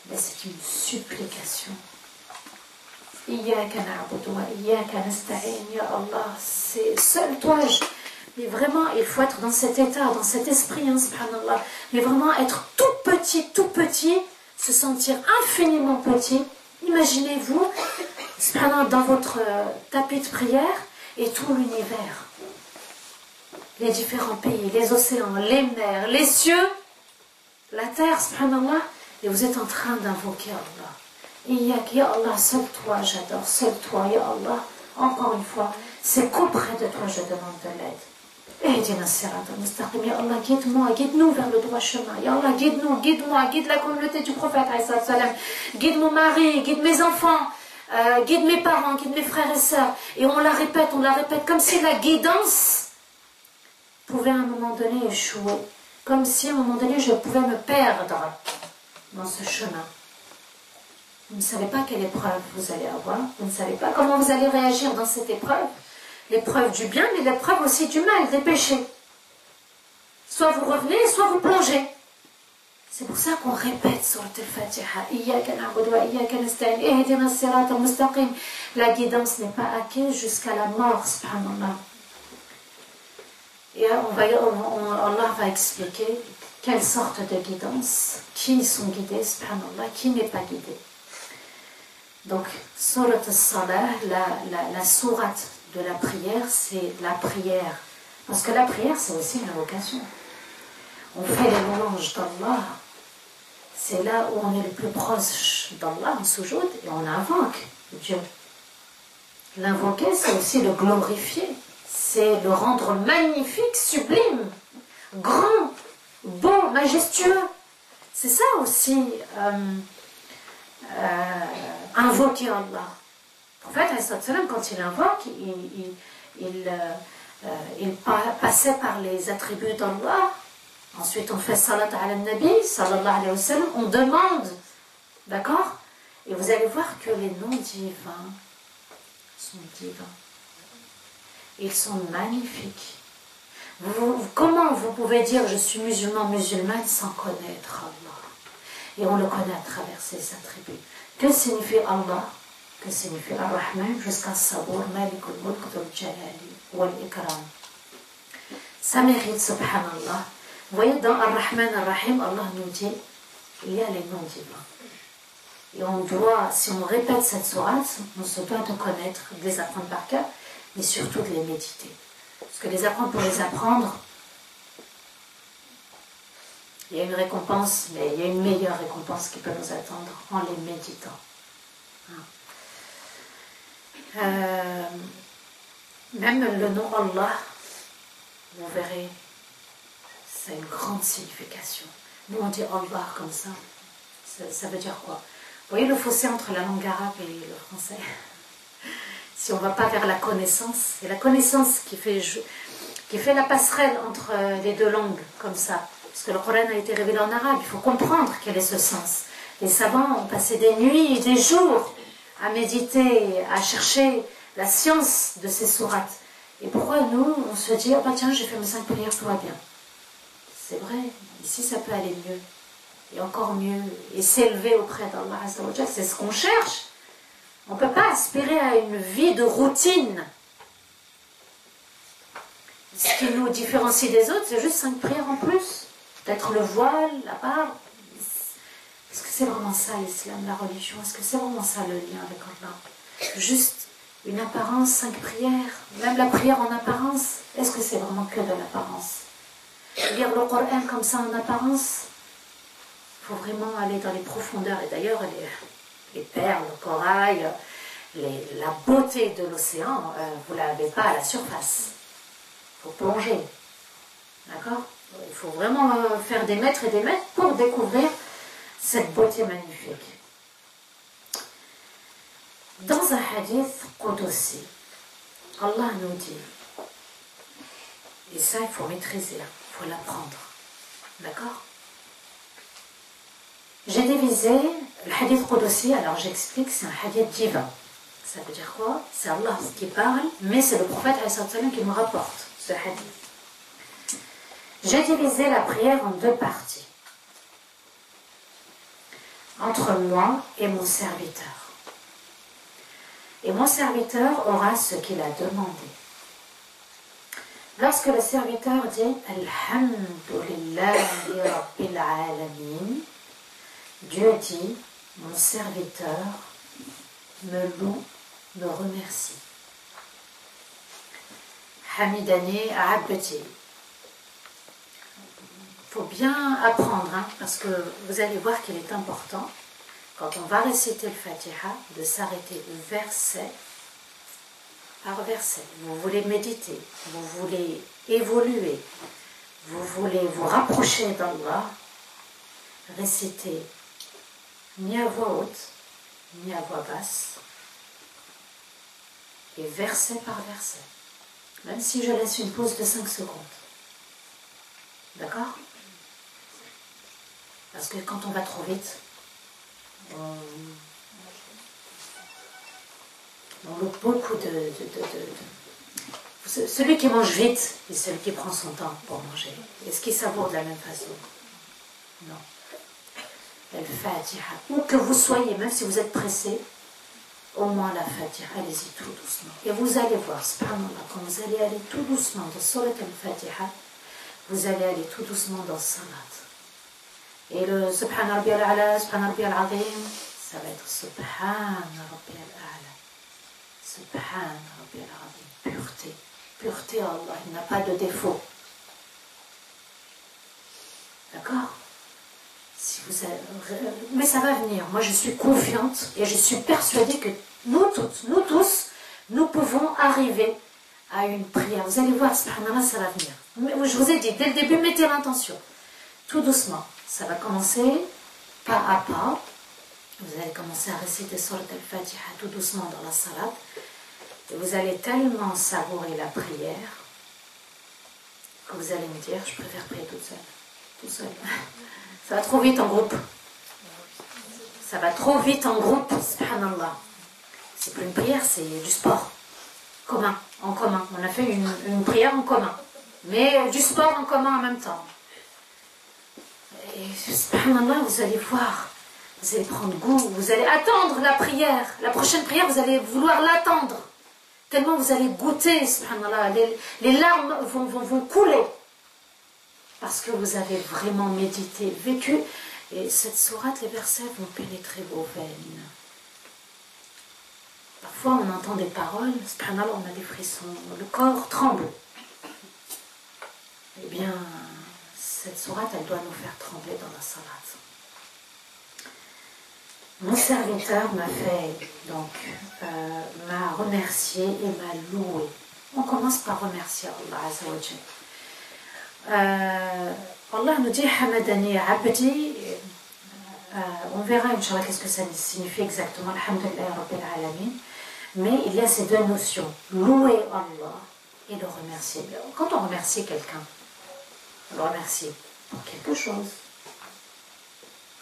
mais c'est une supplication. Iyyaka na'budu wa iyyaka nasta'in, ya Allah, c'est seul toi. Mais vraiment, il faut être dans cet état, dans cet esprit, hein, subhanallah. Mais vraiment être tout petit, se sentir infiniment petit. Imaginez-vous, subhanallah, dans votre tapis de prière et tout l'univers. Les différents pays, les océans, les mers, les cieux, la terre, subhanallah. Et vous êtes en train d'invoquer Allah. Iyyak, ya Allah, seul toi, j'adore, seul toi, ya Allah. Encore une fois, c'est qu'auprès de toi je demande de l'aide. Ehdina sirat al-mustaqim, ya Allah, guide-moi, guide-nous vers le droit chemin. Ya Allah, guide-nous, guide-moi, guide la communauté du prophète, guide mon mari, guide mes enfants, guide mes parents, guide mes frères et sœurs. Et on la répète, comme si la guidance pouvait à un moment donné échouer. Comme si à un moment donné je pouvais me perdre dans ce chemin. Vous ne savez pas quelle épreuve vous allez avoir, vous ne savez pas comment vous allez réagir dans cette épreuve. L'épreuve du bien, mais l'épreuve aussi du mal, des péchés. Soit vous revenez, soit vous plongez. C'est pour ça qu'on répète sur le Fatiha. Iyyaka na'budu wa iyyaka nasta'in, ihdina sirat al-mustaqim. La guidance n'est pas acquise jusqu'à la mort, subhanallah. Et Allah va expliquer quelle sorte de guidance, qui sont guidés, subhanallah, qui n'est pas guidé. Donc, surat al-Salah, la sourate de la prière, c'est la prière. Parce que la prière, c'est aussi une invocation. On fait les louanges d'Allah. C'est là où on est le plus proche d'Allah, en soujoud, et on invoque Dieu. L'invoquer, c'est aussi le glorifier. C'est le rendre magnifique, sublime, grand, beau, majestueux. C'est ça aussi, invoquer Allah. En fait, quand il invoque, il passait par les attributs d'Allah. Ensuite, on fait salat ala nabi, sallallahu alayhi wa sallam, on demande, d'accord? Et vous allez voir que les noms divins sont divins. Ils sont magnifiques. Comment vous pouvez dire je suis musulmane sans connaître Allah? Et on le connaît à travers ses attributs. Que signifie Allah? Que signifie Ar-Rahman jusqu'à Sabour, Malikul Mulk, Dhul Jalali, Wal Ikram. Ça mérite, subhanallah. Vous voyez, dans Ar-Rahman, Ar-Rahim, Allah nous dit, il y a les noms divins. Et on doit, si on répète cette sourate, on se doit de connaître, de les apprendre par cœur, mais surtout de les méditer. Parce que les apprendre pour les apprendre, il y a une récompense, mais il y a une meilleure récompense qui peut nous attendre en les méditant. Même le nom Allah, vous verrez, c'est une grande signification. Nous on dit Allah comme ça, ça veut dire quoi? Vous voyez le fossé entre la langue arabe et le français? Si on ne va pas vers la connaissance, c'est la connaissance qui fait la passerelle entre les deux langues, comme ça. Parce que le Coran a été révélé en arabe, il faut comprendre quel est ce sens. Les savants ont passé des nuits, des jours à méditer, à chercher la science de ces sourates. Et pourquoi nous, on se dit, oh bah tiens, j'ai fait mes 5 prières, tout va bien. C'est vrai, ici ça peut aller mieux, et encore mieux, et s'élever auprès d'Allah Azza wa Jalla, c'est ce qu'on cherche. On ne peut pas aspirer à une vie de routine. Ce qui nous différencie des autres, c'est juste 5 prières en plus. Peut-être le voile, la barbe. Est-ce que c'est vraiment ça l'islam, la religion? Est-ce que c'est vraiment ça le lien avec Allah? Juste une apparence, 5 prières, même la prière en apparence, est-ce que c'est vraiment que de l'apparence? Lire le Coran comme ça en apparence, il faut vraiment aller dans les profondeurs. Et d'ailleurs, les perles, le corail, la beauté de l'océan, vous ne l'avez pas à la surface. Il faut plonger. D'accord? Il faut vraiment faire des mètres et des mètres pour découvrir cette beauté magnifique. Dans un hadith Qudsi, Allah nous dit, et ça il faut maîtriser, il faut l'apprendre. D'accord? J'ai divisé le hadith Qudsi, alors j'explique, c'est un hadith divin. Ça veut dire quoi? C'est Allah qui parle, mais c'est le prophète qui nous rapporte ce hadith. J'ai divisé la prière en 2 parties. Entre moi et mon serviteur. Et mon serviteur aura ce qu'il a demandé. Lorsque le serviteur dit Alhamdulillahi Rabbil Alamin, Dieu dit, mon serviteur me loue, me remercie. Hamidani Abdi. Il faut bien apprendre, hein, parce que vous allez voir qu'il est important, quand on va réciter le Fatiha, de s'arrêter verset par verset. Vous voulez méditer, vous voulez évoluer, vous voulez vous rapprocher d'Allah, récitez ni à voix haute, ni à voix basse, et verset par verset. Même si je laisse une pause de 5 secondes. D'accord? Parce que quand on va trop vite, on loupe beaucoup de... Celui qui mange vite et celui qui prend son temps pour manger, est-ce qu'il savoure de la même façon? Non. Al-Fatiha. Où que vous soyez, même si vous êtes pressé, au moins la Fatiha, allez-y tout doucement. Et vous allez voir, subhanallah, quand vous allez aller tout doucement dans Surat Al-Fatiha, vous allez aller tout doucement dans Salat. Et le Subhan Rabbi al-A'la, Subhan Rabbi al-Azim, ça va être Subhan Rabbi al-A'la, Subhan Rabbil Azim. Pureté. Pureté, Allah, il n'a pas de défaut. D'accord? Si vous avez... Mais ça va venir. Moi, je suis confiante et je suis persuadée que nous tous, nous pouvons arriver à une prière. Vous allez voir, subhanallah, ça va venir. Je vous ai dit, dès le début, mettez l'intention. Tout doucement. Ça va commencer pas à pas. Vous allez commencer à réciter Surat al-Fatiha tout doucement dans la salat. Et vous allez tellement savourer la prière que vous allez me dire, je préfère prier toute seule. Tout seul. Ça va trop vite en groupe. Ça va trop vite en groupe, subhanallah. C'est plus une prière, c'est du sport. Commun, en commun. On a fait une prière en commun. Mais du sport en commun en même temps. Et subhanallah, vous allez voir. Vous allez prendre goût. Vous allez attendre la prière. La prochaine prière, vous allez vouloir l'attendre. Tellement vous allez goûter, subhanallah. Les larmes vont couler. Parce que vous avez vraiment médité, vécu. Et cette sourate, les versets vont pénétrer vos veines. Parfois, on entend des paroles, subhanallah, on a des frissons, le corps tremble. Eh bien, cette sourate, elle doit nous faire trembler dans la salat. Mon serviteur m'a remercié et m'a loué. On commence par remercier Allah Azza wa Jalla. Allah nous dit Hamadani Abdi. On verra, Inch'Allah, qu'est-ce que ça signifie exactement, Alhamdulillah Rabbil Alamin. Mais il y a ces deux notions, louer Allah et le remercier. Quand on remercie quelqu'un, on le remercie pour quelque chose.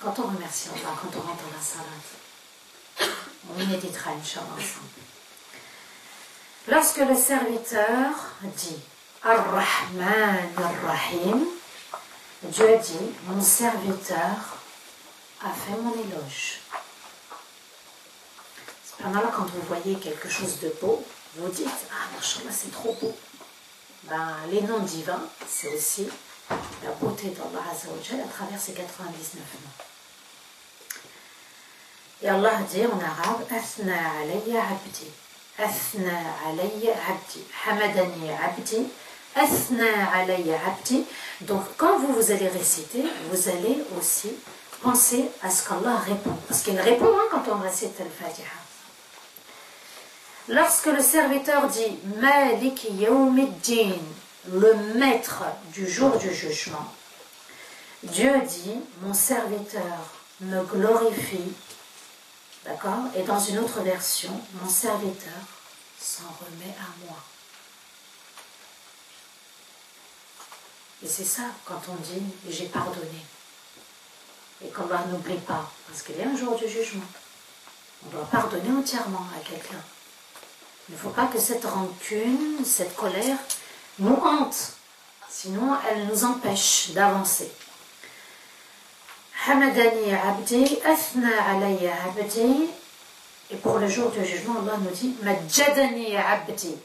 Quand on remercie Allah, quand on rentre dans la salat, on méditera, Inch'Allah, ensemble. Lorsque le serviteur dit Ar-Rahman Ar-Rahim, Dieu dit, mon serviteur a fait mon éloge. Cependant, quand vous voyez quelque chose de beau, vous dites, ah, machallah, c'est trop beau. Ben, les noms divins, c'est aussi la beauté d'Allah Azza wa Jalla à travers ces 99 noms. Et Allah dit en arabe, Athna alayya abdi. Athna alayya abdi. Hamadani abdi. Athna alayya abdi. Donc, quand vous allez réciter, vous allez aussi penser à ce qu'Allah répond. Parce qu'il répond quand on récite Al-Fatiha. Lorsque le serviteur dit Malik Yawmiddin, le maître du jour du jugement, Dieu dit, mon serviteur me glorifie, d'accord? Et dans une autre version, mon serviteur s'en remet à moi. Et c'est ça quand on dit j'ai pardonné. Et qu'on ne n'oublie pas, parce qu'il y a un jour du jugement. On doit pardonner entièrement à quelqu'un. Il ne faut pas que cette rancune, cette colère nous hante, sinon elle nous empêche d'avancer. Hamadani abdi, athna alayya abdi. Et pour le jour du jugement, Allah nous dit Majjadani abdi.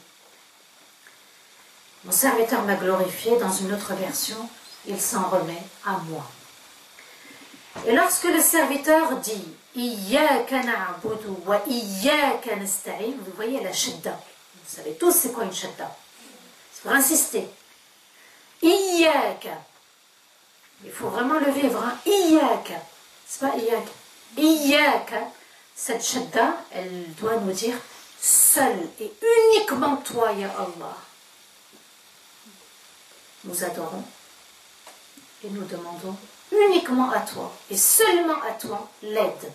Mon serviteur m'a glorifié. Dans une autre version, il s'en remet à moi. Et lorsque le serviteur dit Iyyaka na'budu wa iyyaka nasta'in, vous voyez la shadda. Vous savez tous c'est quoi une shadda. C'est pour insister. Iyyaka. Il faut vraiment le vivre. Hein? Iyyaka. C'est pas iyyaka. Iyyaka. Cette shadda, elle doit nous dire seul et uniquement toi, ya Allah. Nous adorons et nous demandons uniquement à toi et seulement à toi l'aide.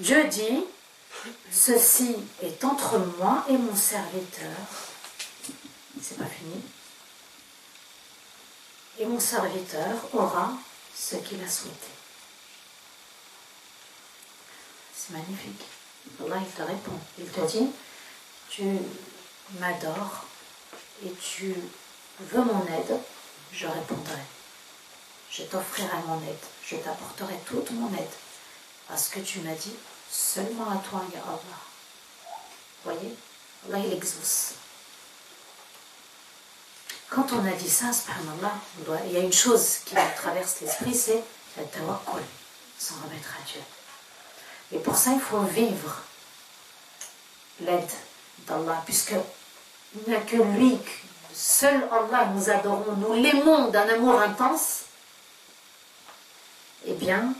Dieu dit, ceci est entre moi et mon serviteur. C'est pas fini. Et mon serviteur aura ce qu'il a souhaité. C'est magnifique. Allah, il te répond. Il te dit, tu m'adores et tu veux mon aide, je répondrai. Je t'offrirai mon aide. Je t'apporterai toute mon aide. Parce que tu m'as dit, seulement à toi, ya Allah. Vous voyez, Allah, il exauce. Quand on a dit ça, subhanallah, il y a une chose qui traverse l'esprit, c'est le tawakkul, s'en remettre à Dieu. Et pour ça, il faut vivre l'aide d'Allah, puisque il n'y a que lui, seul Allah nous adorons, nous l'aimons d'un amour intense. Eh bien,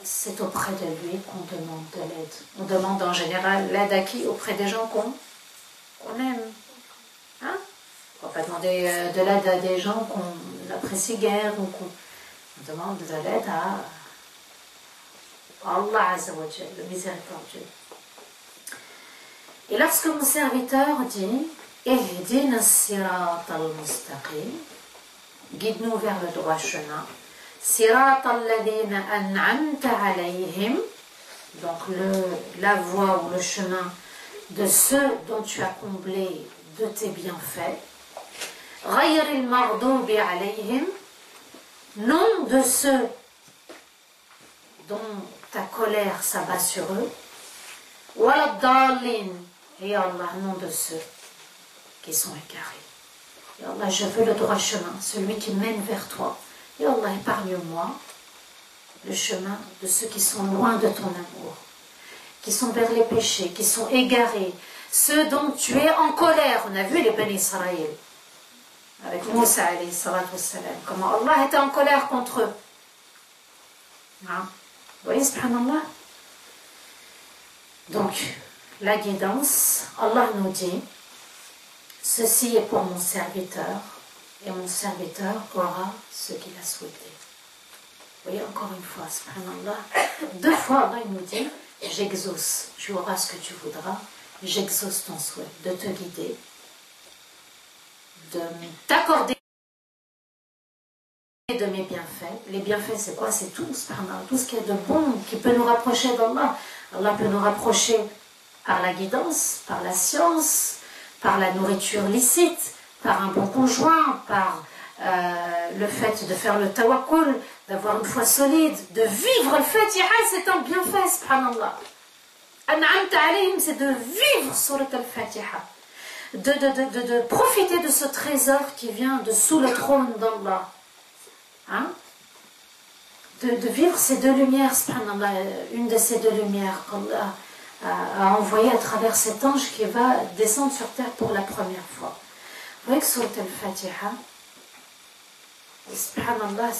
c'est auprès de lui qu'on demande de l'aide. On demande en général l'aide à qui? Auprès des gens qu'on aime. Hein? On ne va pas demander de l'aide à des gens qu'on apprécie guère, ou on demande de l'aide à Allah Azza wa Jal, le miséricordieux. Et lorsque mon serviteur dit Ihdina as-sirata al-mustaqim, guide-nous vers le droit chemin, Sirata alladhina an'amta alayhim, donc la voie ou le chemin de ceux dont tu as comblé de tes bienfaits, Ghayril maghdubi alayhim, non de ceux dont ta colère s'abat sur eux, Wala dallin, et Allah, non de ceux qui sont égarés. Et Allah, je veux le droit chemin, celui qui mène vers toi. Et Allah, épargne-moi le chemin de ceux qui sont loin de ton amour, qui sont vers les péchés, qui sont égarés, ceux dont tu es en colère. On a vu les Ben Israël, avec Moussa alayhi salatu wassalam, comment Allah était en colère contre eux. Hein? Vous voyez, subhanallah. Donc, la guidance, Allah nous dit, ceci est pour mon serviteur, et mon serviteur aura ce qu'il a souhaité. Vous voyez, encore une fois, subhanallah, 2 fois Allah nous dit, j'exauce, tu auras ce que tu voudras, j'exauce ton souhait, de te guider, de t'accorder de mes bienfaits. Les bienfaits, c'est quoi? C'est tout, subhanallah, tout ce qui est de bon, qui peut nous rapprocher d'Allah. Allah peut nous rapprocher par la guidance, par la science, par la nourriture licite, par un bon conjoint, par le fait de faire le tawakkul, d'avoir une foi solide, de vivre le Fatiha, c'est un bienfait, subhanallah. An'amta alayhim, c'est de vivre surat al-Fatiha, de profiter de ce trésor qui vient de sous le trône d'Allah. Hein? De vivre ces 2 lumières, subhanallah, une de ces 2 lumières qu'Allah a envoyée à travers cet ange qui va descendre sur terre pour la première fois. Vous voyez que surat al-Fatiha, subhanallah,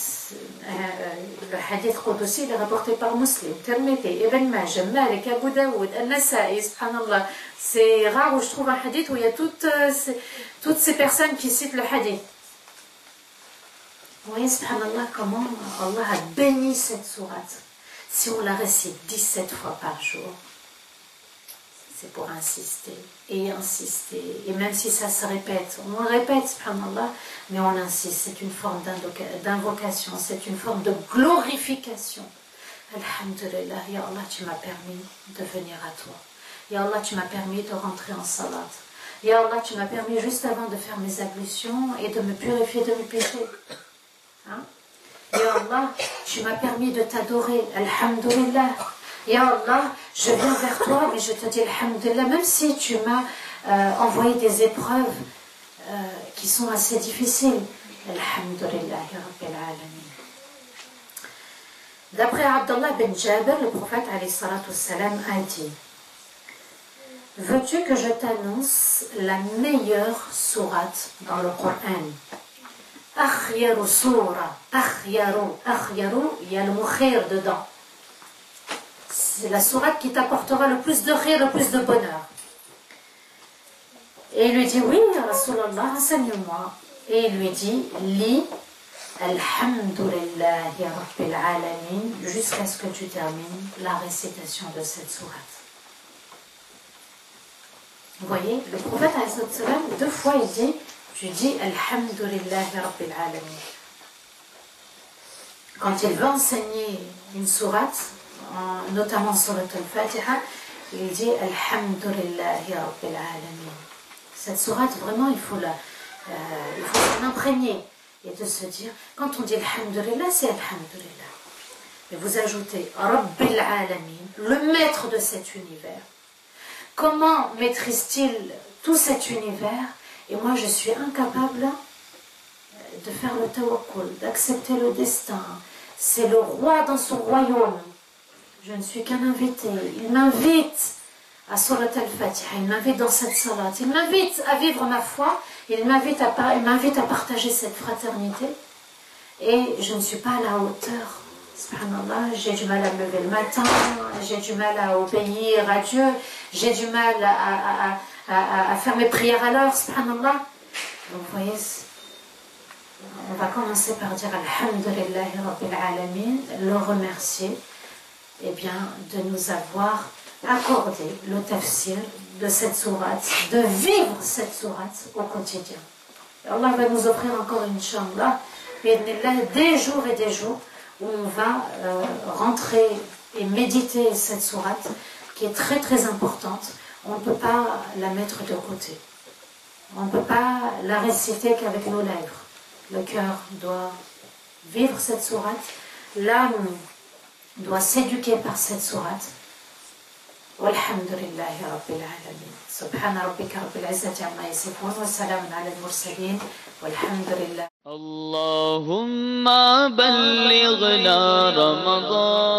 le hadith Qudsi est rapporté par Muslim, Tirmidhi, Ibn Majah, Malik, Abu Daoud, An-Nasa'i, subhanallah. C'est rare où je trouve un hadith où il y a toutes ces personnes qui citent le hadith. Vous voyez, subhanallah, comment Allah a béni cette sourate. Si on la récite 17 fois par jour, c'est pour insister, et même si ça se répète, on le répète, subhanallah, mais on insiste, c'est une forme d'invocation, c'est une forme de glorification. Alhamdulillah, Ya Allah, tu m'as permis de venir à toi. Ya Allah, tu m'as permis de rentrer en salat. Ya Allah, tu m'as permis juste avant de faire mes ablutions et de me purifier de mes péchés. Hein? Ya Allah, tu m'as permis de t'adorer. Alhamdulillah. Ya Allah, je viens vers toi, mais je te dis Alhamdulillah, même si tu m'as envoyé des épreuves qui sont assez difficiles. Alhamdulillah, Ya Rabbil Alamin. D'après Abdullah bin Jabir, le prophète alayhi salatu wassalam a dit: veux-tu que je t'annonce la meilleure sourate dans le Coran? Akhyaru soura, akhyaru, il y a le mot khir dedans. C'est la sourate qui t'apportera le plus de khir, le plus de bonheur. Et il lui dit: oui, Rasulallah, enseigne-moi. Et il lui dit: lis Alhamdulillahi Rabbil Alamin, jusqu'à ce que tu termines la récitation de cette sourate. Vous voyez, le prophète, deux fois, il dit: tu dis Alhamdulillahi Rabbil Alamin. Quand il veut enseigner une sourate, notamment surat al-Fatiha, il dit Alhamdulillahi Rabbil Alamin. Cette sourate, vraiment, il faut s'en imprégner et de se dire, quand on dit Alhamdulillah, c'est Alhamdulillah. Mais vous ajoutez Rabbil Alamin, le maître de cet univers. Comment maîtrise-t-il tout cet univers? Et moi, je suis incapable de faire le tawakkul, d'accepter le destin. C'est le roi dans son royaume. Je ne suis qu'un invité. Il m'invite à Surat al-Fatiha, il m'invite dans cette salat, il m'invite à vivre ma foi, il m'invite à partager cette fraternité. Et je ne suis pas à la hauteur. Subhanallah, j'ai du mal à me lever le matin, j'ai du mal à obéir à Dieu, j'ai du mal à faire mes prières à l'heure, subhanallah. Donc vous voyez, on va commencer par dire Alhamdulillahi Rabbil Alamin, le remercier de nous avoir accordé le tafsir de cette sourate, de vivre cette sourate au quotidien. Et Allah va nous offrir encore une chambre, des jours et des jours où on va rentrer et méditer cette sourate qui est très très importante. On ne peut pas la mettre de côté. On ne peut pas la réciter qu'avec nos lèvres. Le cœur doit vivre cette sourate. L'âme doit s'éduquer par cette sourate. Walhamdulillahi Rabbil Alamin. Subhana rabbika rabbil izzati amma yasifun wa salamun ala al-mursalin walhamdulillah. اللهم بلغنا رمضان